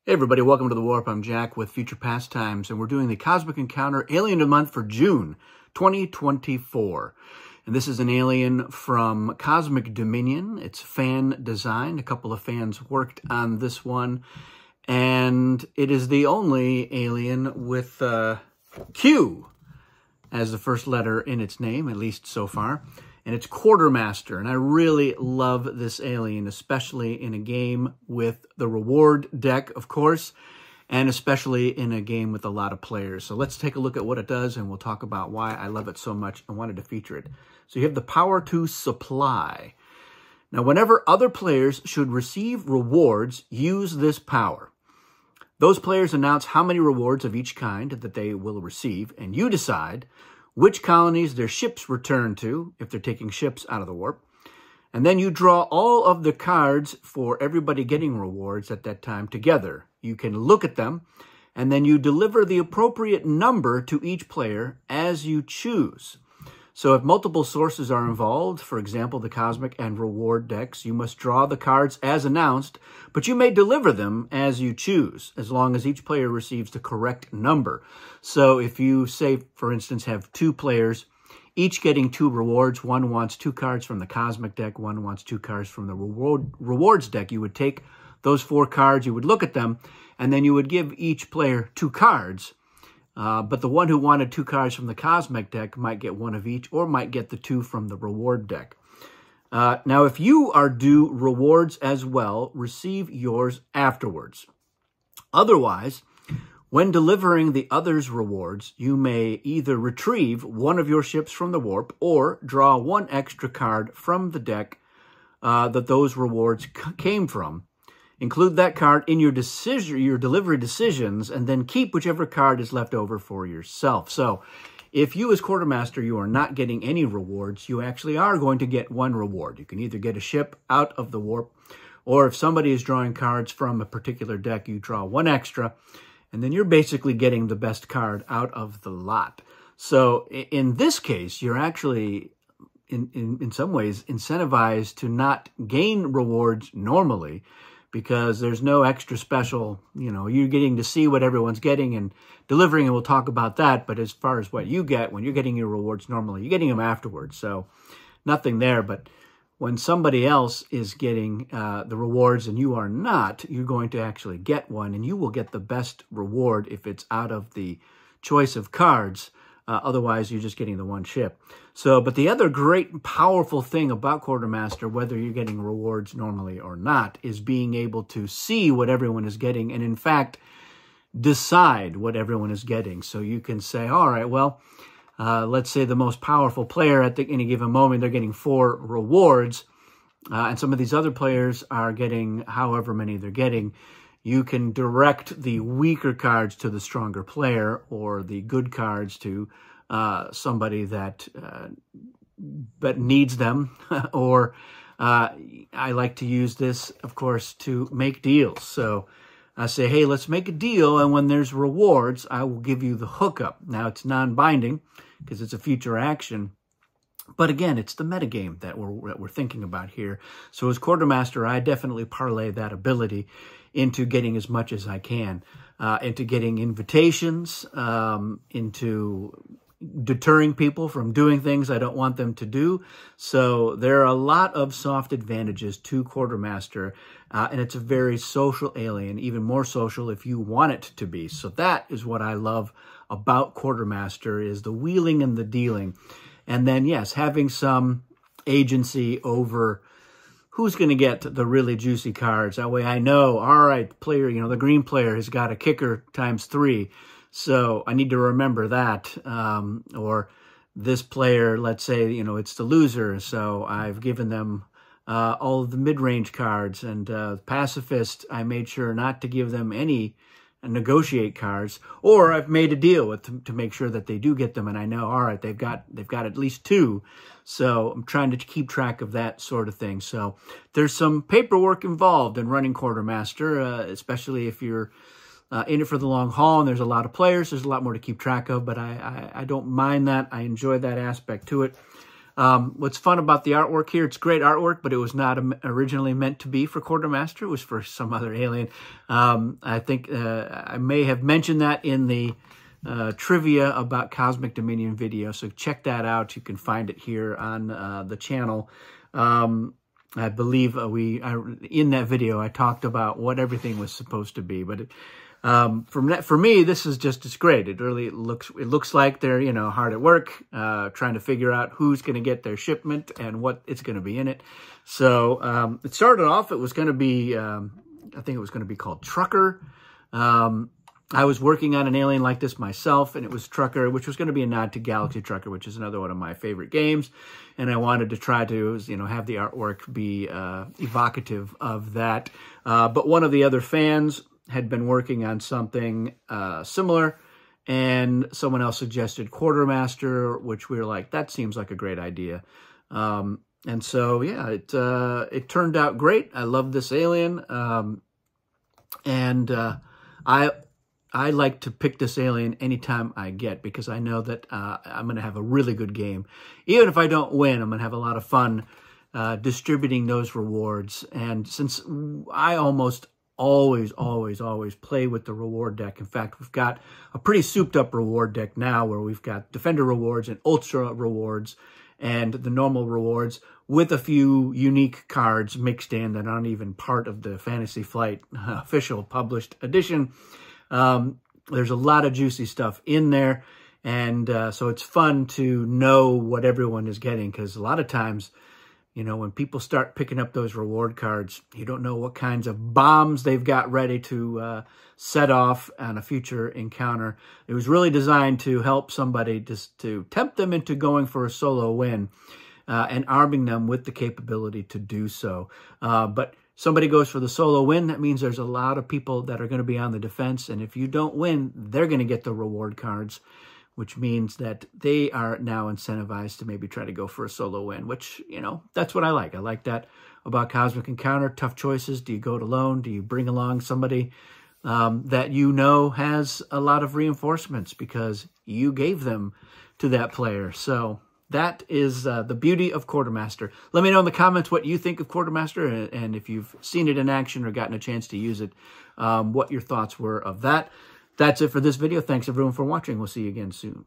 Hey everybody, welcome to The Warp. I'm Jack with Future Pastimes, and we're doing the Cosmic Encounter Alien of the Month for June 2024. And this is an alien from Cosmic Dominion. It's fan designed. A couple of fans worked on this one, and it is the only alien with Q as the first letter in its name, at least so far. And it's Quartermaster, and I really love this alien, especially in a game with the reward deck, of course, and especially in a game with a lot of players. So let's take a look at what it does, and we'll talk about why I love it so much and wanted to feature it. So you have the power to supply. Now, whenever other players should receive rewards, use this power. Those players announce how many rewards of each kind that they will receive, and you decide which colonies their ships return to, if they're taking ships out of the warp. And then you draw all of the cards for everybody getting rewards at that time together. You can look at them, and then you deliver the appropriate number to each player as you choose. So if multiple sources are involved, for example, the Cosmic and Reward decks, you must draw the cards as announced, but you may deliver them as you choose, as long as each player receives the correct number. So if you, say, for instance, have two players, each getting 2 rewards, one wants 2 cards from the Cosmic deck, one wants 2 cards from the Rewards deck, you would take those 4 cards, you would look at them, and then you would give each player 2 cards. But the one who wanted 2 cards from the Cosmic deck might get 1 of each, or might get the 2 from the Reward deck. Now, if you are due rewards as well, receive yours afterwards. Otherwise, when delivering the other's rewards, you may either retrieve 1 of your ships from the warp, or draw 1 extra card from the deck that those rewards came from. Include that card in your delivery decisions, and then keep whichever card is left over for yourself. So if you as Quartermaster, you are not getting any rewards, you actually are going to get 1 reward. You can either get a ship out of the warp, or if somebody is drawing cards from a particular deck, you draw 1 extra, and then you're basically getting the best card out of the lot. So in this case, you're actually, in some ways, incentivized to not gain rewards normally, because there's no extra special, you're getting to see what everyone's getting and delivering, and we'll talk about that. But as far as what you get, when you're getting your rewards normally, you're getting them afterwards. So nothing there. But when somebody else is getting the rewards and you are not, you're going to actually get one, and you will get the best reward if it's out of the choice of cards. Otherwise, you're just getting the 1 ship. So, but the other great, powerful thing about Quartermaster, whether you're getting rewards normally or not, is being able to see what everyone is getting and, in fact, decide what everyone is getting. So you can say, all right, well, let's say the most powerful player at any given moment, they're getting 4 rewards, and some of these other players are getting however many they're getting. You can direct the weaker cards to the stronger player, or the good cards to somebody that needs them. Or I like to use this, of course, to make deals. So I say, hey, let's make a deal, and when there's rewards, I will give you the hookup. Now, it's non-binding because it's a future action. But again, it's the metagame that we're thinking about here. So as Quartermaster, I definitely parlay that ability into getting as much as I can, into getting invitations, into deterring people from doing things I don't want them to do. So there are a lot of soft advantages to Quartermaster, and it's a very social alien, even more social if you want it to be. So that is what I love about Quartermaster, is the wheeling and the dealing. And then, yes, having some agency over who's going to get the really juicy cards. That way I know, all right, player, the green player has got a kicker ×3. So I need to remember that. Or this player, let's say, it's the loser. So I've given them all of the mid-range cards. And Pacifist, I made sure not to give them any negotiate cards, or I've made a deal with them to make sure that they do get them, and I know, all right, they've got at least 2, so I'm trying to keep track of that sort of thing. So there's some paperwork involved in running Quartermaster, especially if you're in it for the long haul and there's a lot of players. There's a lot more to keep track of, but I don't mind that. I enjoy that aspect to it. What's fun about the artwork here, it's great artwork, but it was not originally meant to be for Quartermaster. It was for some other alien. I think I may have mentioned that in the trivia about Cosmic Dominion video, so check that out. You can find it here on the channel. I believe in that video I talked about what everything was supposed to be, but for me, this is it's great. It really looks like they're, you know, hard at work, trying to figure out who's going to get their shipment and what it's going to be in it. So, it started off, it was going to be, I think it was going to be called Trucker. I was working on an alien like this myself, and it was Trucker, which was going to be a nod to Galaxy Trucker, which is another one of my favorite games. And I wanted to try to, you know, have the artwork be evocative of that. But one of the other fans had been working on something similar, and someone else suggested Quartermaster, which we were like, that seems like a great idea. And so, yeah, it turned out great. I love this alien. I like to pick this alien anytime I get, because I know that I'm going to have a really good game. Even if I don't win, I'm going to have a lot of fun distributing those rewards. And since I almost always play with the reward deck. In fact, we've got a pretty souped up reward deck now where we've got Defender rewards and Ultra rewards and the normal rewards with a few unique cards mixed in that aren't even part of the Fantasy Flight official published edition. There's a lot of juicy stuff in there, and so it's fun to know what everyone is getting, because a lot of times, you know, when people start picking up those reward cards, you don't know what kinds of bombs they've got ready to set off on a future encounter. It was really designed to help somebody, just to tempt them into going for a solo win and arming them with the capability to do so. But somebody goes for the solo win, that means there's a lot of people that are going to be on the defense. And if you don't win, they're going to get the reward cards, which means that they are now incentivized to maybe try to go for a solo win, which, you know, that's what I like. I like that about Cosmic Encounter. Tough choices. Do you go it alone? Do you bring along somebody that you know has a lot of reinforcements because you gave them to that player? So that is the beauty of Quartermaster. Let me know in the comments what you think of Quartermaster, and if you've seen it in action or gotten a chance to use it, what your thoughts were of that. That's it for this video. Thanks, everyone, for watching. We'll see you again soon.